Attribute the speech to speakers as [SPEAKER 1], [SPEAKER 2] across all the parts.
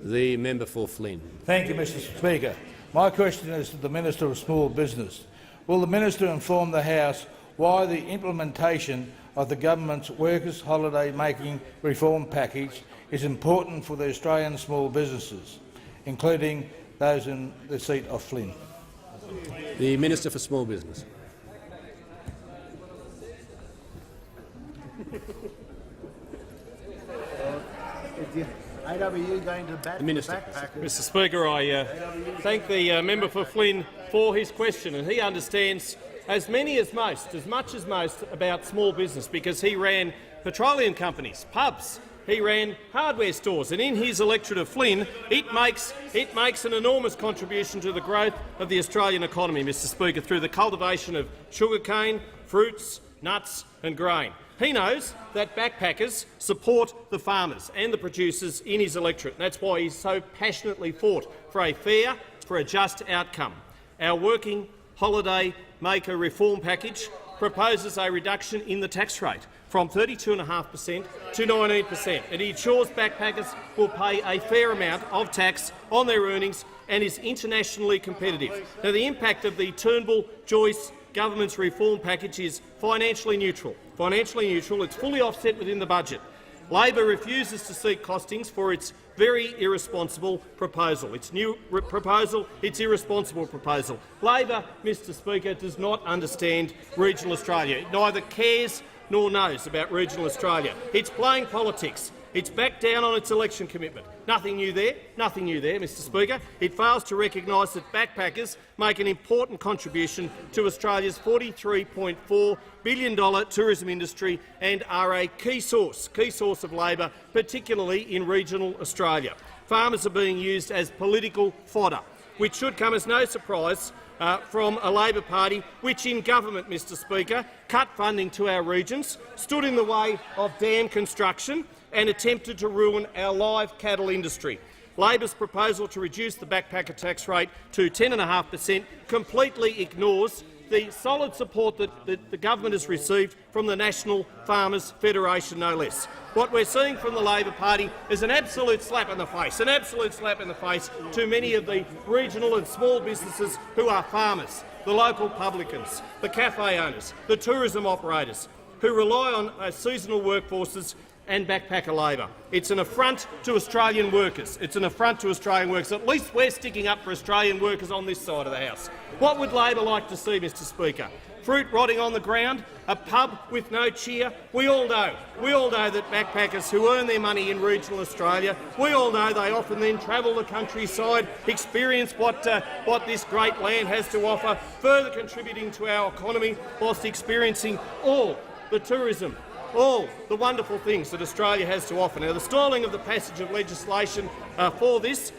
[SPEAKER 1] The member for Flynn.
[SPEAKER 2] Thank you, Mr Speaker. My question is to the Minister of Small Business. Will the Minister inform the House why the implementation of the government's workers' holiday making reform package is important for the Australian small businesses, including those in the seat of Flynn?
[SPEAKER 1] The Minister for Small Business.
[SPEAKER 3] AWU going to bat
[SPEAKER 1] The Minister.
[SPEAKER 3] backpackers.
[SPEAKER 4] Mr Speaker, I thank the member for Flynn for his question, and he understands as much as most about small business because he ran petroleum companies, pubs, he ran hardware stores, and in his electorate of Flynn, it makes an enormous contribution to the growth of the Australian economy, Mr Speaker, through the cultivation of sugarcane, fruits, nuts and grain. He knows that backpackers support the farmers and the producers in his electorate, and that's why he's so passionately fought for a fair, for a just outcome. Our working holiday maker reform package proposes a reduction in the tax rate from 32.5% to 19%. It ensures backpackers will pay a fair amount of tax on their earnings and is internationally competitive. Now, the impact of the Turnbull-Joyce government's reform package is financially neutral. It's fully offset within the budget. Labor refuses to seek costings for its very irresponsible proposal. Its new proposal, its irresponsible proposal. Labor, Mr Speaker, does not understand regional Australia. It neither cares nor knows about regional Australia. It's playing politics. It's backed down on its election commitment. Nothing new there, Mr Speaker. It fails to recognise that backpackers make an important contribution to Australia's $43.4 billion tourism industry and are a key source of labour, particularly in regional Australia. Farmers are being used as political fodder, which should come as no surprise from a Labor Party which, in government, Mr Speaker, cut funding to our regions, stood in the way of dam construction and attempted to ruin our live cattle industry. Labor's proposal to reduce the backpacker tax rate to 10.5% completely ignores the solid support that the government has received from the National Farmers Federation, no less. What we're seeing from the Labor Party is an absolute slap in the face, to many of the regional and small businesses who are farmers, the local publicans, the cafe owners, the tourism operators, who rely on seasonal workforces and backpacker labour. It's an affront to Australian workers. At least we're sticking up for Australian workers on this side of the House. What would Labor like to see, Mr Speaker? Fruit rotting on the ground, a pub with no cheer. We all know that backpackers who earn their money in regional Australia, we all know they often then travel the countryside, experience what this great land has to offer, further contributing to our economy whilst experiencing all the tourism, all the wonderful things that Australia has to offer. Now, the stalling of the passage of legislation for this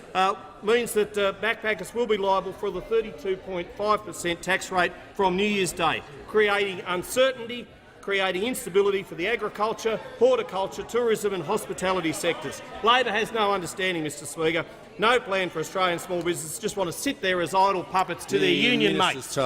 [SPEAKER 4] means that backpackers will be liable for the 32.5% tax rate from New Year's Day, creating uncertainty, creating instability for the agriculture, horticulture, tourism and hospitality sectors. Labor has no understanding, Mr Speaker, no plan for Australian small businesses, just want to sit there as idle puppets to their union mates.